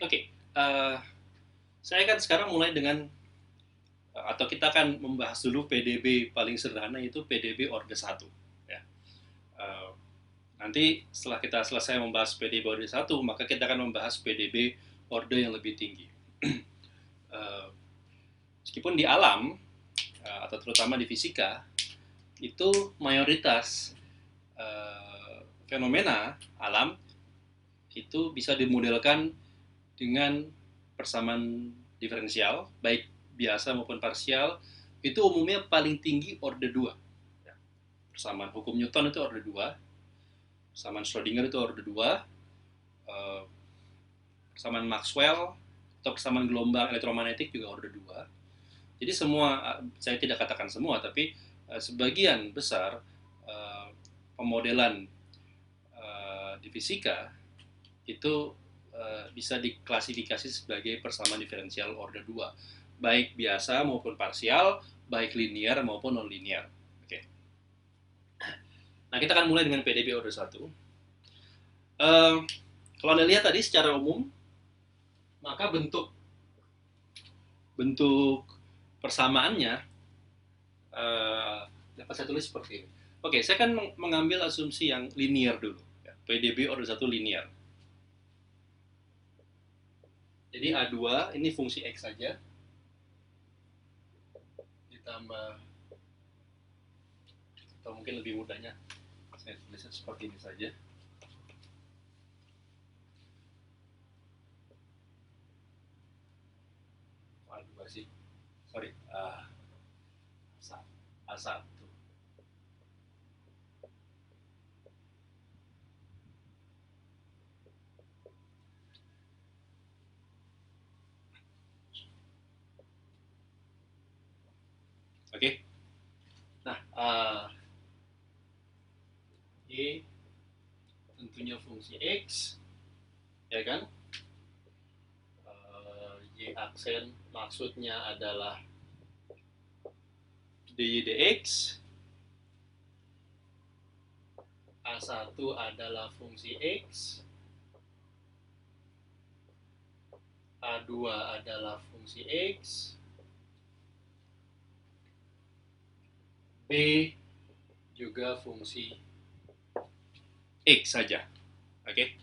Oke, saya kan sekarang mulai dengan atau kita akan membahas dulu PDB paling sederhana, itu PDB orde satu. Ya. Eh, Nanti setelah kita selesai membahas PDB orde satu, maka kita akan membahas PDB orde yang lebih tinggi. Eh, Meskipun di alam atau terutama di fisika itu mayoritas fenomena alam itu bisa dimodelkan dengan persamaan diferensial, baik biasa maupun parsial, itu umumnya paling tinggi orde 2. Persamaan hukum Newton itu orde 2, persamaan Schrödinger itu orde 2, eh, persamaan Maxwell atau persamaan gelombang elektromagnetik juga orde 2. Jadi semua, saya tidak katakan semua, tapi sebagian besar pemodelan di fisika itu bisa diklasifikasi sebagai persamaan diferensial orde 2, baik biasa maupun parsial, baik linear maupun non-linear. Oke. Nah, kita akan mulai dengan PDB orde 1. Kalau Anda lihat tadi secara umum, maka bentuk persamaannya dapat saya tulis seperti ini. Oke, saya akan mengambil asumsi yang linear dulu. PDB orde 1 linear. Jadi A2 ini fungsi X saja, ditambah, atau mungkin lebih mudahnya saya tulisnya seperti ini saja. A2 sih, sorry, A1. Oke. Nah, Y tentunya fungsi X, ya kan? Y aksen maksudnya adalah dy dx. A1 adalah fungsi X, A2 adalah fungsi X, B juga fungsi X saja. Oke.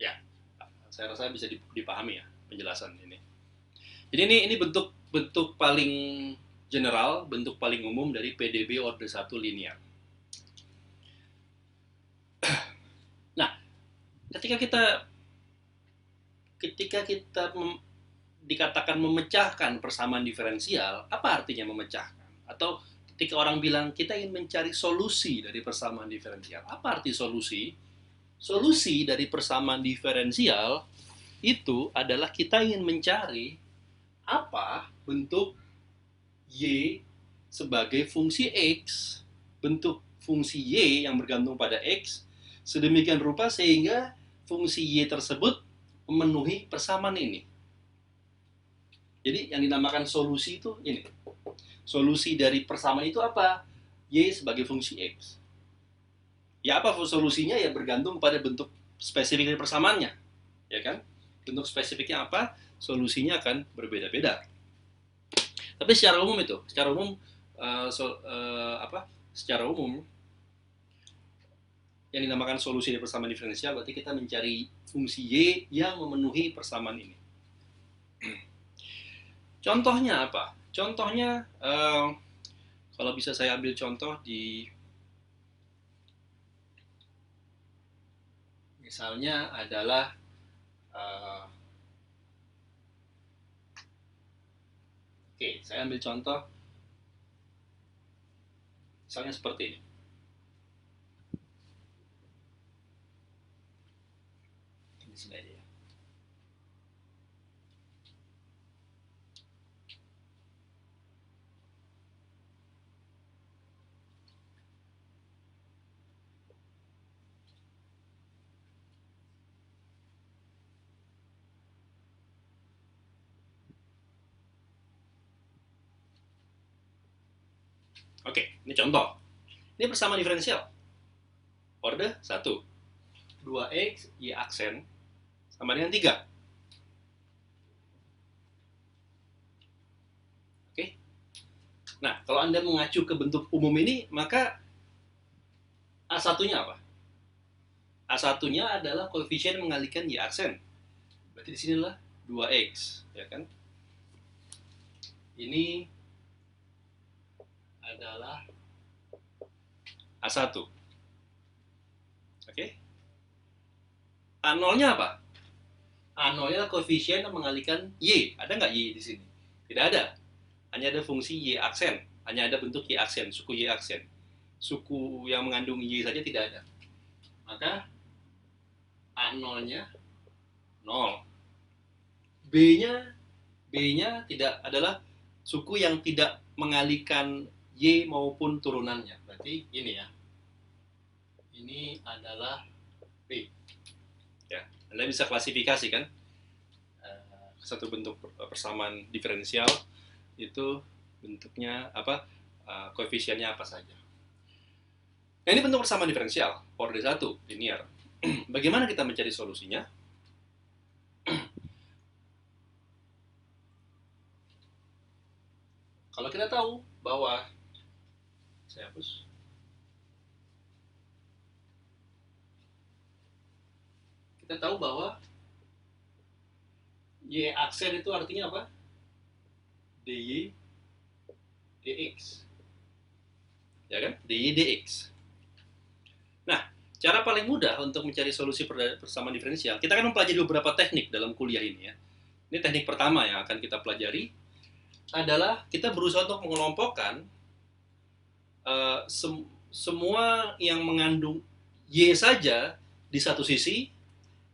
Ya, saya rasa bisa dipahami ya penjelasan ini. Jadi ini bentuk paling general, bentuk paling umum dari PDB orde 1 linear. Nah, ketika kita dikatakan memecahkan persamaan diferensial, apa artinya memecahkan? Atau ketika orang bilang kita ingin mencari solusi dari persamaan diferensial, apa arti solusi? Solusi dari persamaan diferensial itu adalah kita ingin mencari apa bentuk Y sebagai fungsi X, bentuk fungsi Y yang bergantung pada X, sedemikian rupa sehingga fungsi Y tersebut memenuhi persamaan ini. Jadi yang dinamakan solusi itu ini. Solusi dari persamaan itu apa? Y sebagai fungsi X. Ya apa solusinya? Ya bergantung pada bentuk spesifik dari persamaannya. Ya kan? Bentuk spesifiknya apa? Solusinya akan berbeda-beda. Tapi secara umum secara umum yang dinamakan solusi dari persamaan diferensial berarti kita mencari fungsi Y yang memenuhi persamaan ini. Contohnya apa? Contohnya kalau bisa saya ambil contoh di misalnya adalah oke, saya ambil contoh misalnya seperti ini. Ini sini aja ya. Oke, ini contoh. Ini persamaan diferensial. Orde 1. 2x Y aksen sama dengan 3. Oke. Nah, kalau Anda mengacu ke bentuk umum ini, maka A1-nya apa? A1-nya adalah koefisien mengalihkan Y aksen. Berarti di sinilah 2x, ya kan? Ini adalah A1. Oke. A0-nya apa? A0-nya adalah koefisien yang mengalihkan Y. Ada nggak Y di sini? Tidak ada. Hanya ada fungsi Y aksen. Hanya ada bentuk Y aksen, suku Y aksen. Suku yang mengandung Y saja tidak ada. Maka A0-nya 0. B-nya tidak adalah suku yang tidak mengalihkan Y maupun turunannya. Berarti ini ya. Ini adalah B. Ya, Anda bisa klasifikasi kan? Satu bentuk persamaan diferensial itu bentuknya apa? Koefisiennya apa saja. Nah, ini bentuk persamaan diferensial, order 1, linear. Bagaimana kita mencari solusinya? Kalau kita tahu bahwa saya hapus. Kita tahu bahwa Y aksen itu artinya apa? dy dx. Ya kan? dy dx. Nah, cara paling mudah untuk mencari solusi persamaan diferensial, kita akan mempelajari beberapa teknik dalam kuliah ini ya. Ini teknik pertama yang akan kita pelajari adalah kita berusaha untuk mengelompokkan semua yang mengandung Y saja di satu sisi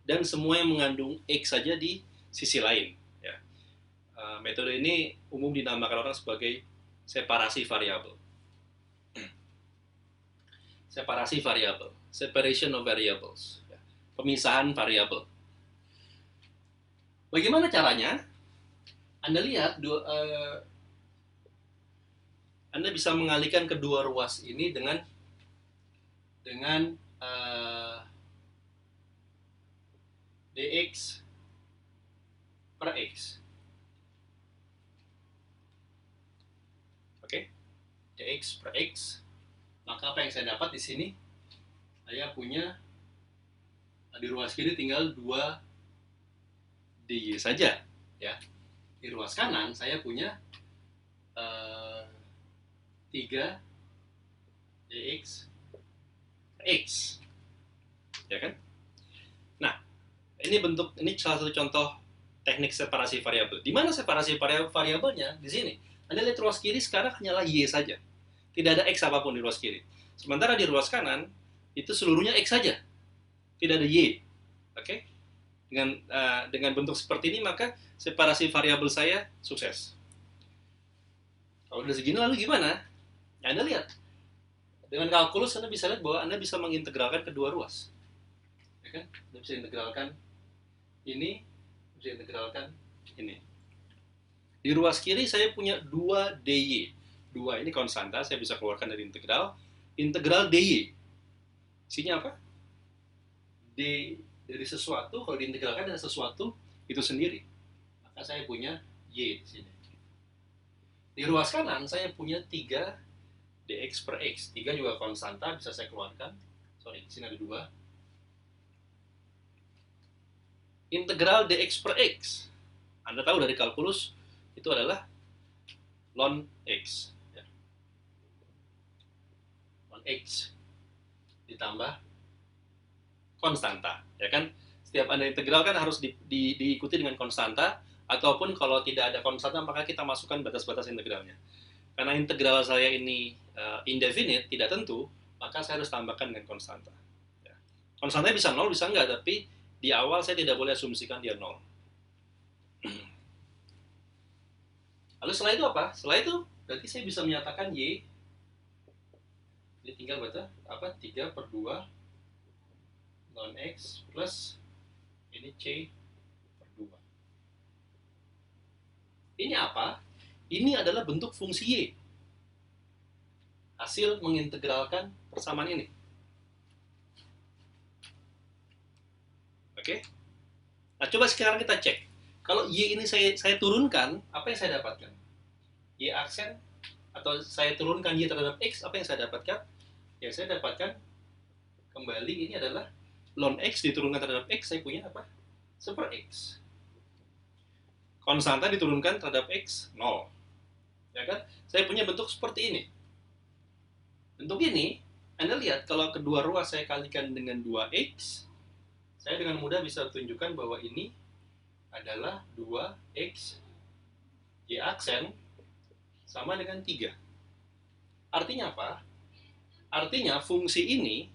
dan semua yang mengandung X saja di sisi lain. Ya. Metode ini umum dinamakan orang sebagai separasi variabel. Separasi variabel, separation of variables, ya. Pemisahan variabel. Bagaimana caranya? Anda lihat, Anda bisa mengalihkan kedua ruas ini dengan dx per x. Oke, dx per x. Maka apa yang saya dapat di sini? Saya punya di ruas kiri tinggal 2 dy saja, ya. Di ruas kanan saya punya 3 dx x, ya kan? Nah, ini salah satu contoh teknik separasi variabel. Di mana separasi variabelnya? Di sini. Anda lihat ruas kiri sekarang hanyalah y saja. Tidak ada x apapun di ruas kiri. Sementara di ruas kanan itu seluruhnya x saja. Tidak ada y. Oke? Dengan bentuk seperti ini maka separasi variabel saya sukses. Kalau udah segini lalu gimana? Ya, Anda lihat. Dengan kalkulus Anda bisa lihat bahwa Anda bisa mengintegralkan kedua ruas. Ya kan? Anda bisa integralkan ini, bisa integralkan ini. Di ruas kiri saya punya 2 dy. 2 ini konstanta, saya bisa keluarkan dari integral. Integral dy. Isinya apa? D dari sesuatu, kalau diintegralkan dari sesuatu, itu sendiri. Maka saya punya y di sini. Di ruas kanan, saya punya 3 dx per x. 3 juga konstanta, bisa saya keluarkan. Sorry, di sini ada 2. Integral dx per x. Anda tahu dari kalkulus, itu adalah ln x. X ditambah konstanta, ya kan? Setiap Anda integral kan harus diikuti dengan konstanta, ataupun kalau tidak ada konstanta maka kita masukkan batas-batas integralnya. Karena integral saya ini indefinite, tidak tentu, maka saya harus tambahkan dengan konstanta. Ya. Konstantanya bisa 0, bisa enggak, tapi di awal saya tidak boleh asumsikan dia 0. Lalu setelah itu apa? Setelah itu berarti saya bisa menyatakan y ini tinggal baca apa? 3 per 2 ln x plus ini c per 2. Ini apa? Ini adalah bentuk fungsi y. Hasil mengintegralkan persamaan ini. Oke. Nah, coba sekarang kita cek. Kalau Y ini saya turunkan, apa yang saya dapatkan? Y aksen, atau saya turunkan Y terhadap X, apa yang saya dapatkan? Yang saya dapatkan kembali ini adalah ln X diturunkan terhadap X, saya punya apa? Super X. Konstanta diturunkan terhadap X, 0. Ya kan? Saya punya bentuk seperti ini. Bentuk ini, Anda lihat kalau kedua ruas saya kalikan dengan 2X, saya dengan mudah bisa tunjukkan bahwa ini adalah 2X Y aksen sama dengan 3. Artinya apa? Artinya fungsi ini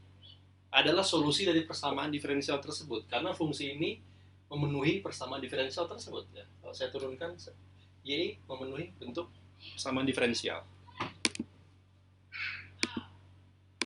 adalah solusi dari persamaan diferensial tersebut, karena fungsi ini memenuhi persamaan diferensial tersebut. Ya. Kalau saya turunkan, Y memenuhi bentuk persamaan diferensial.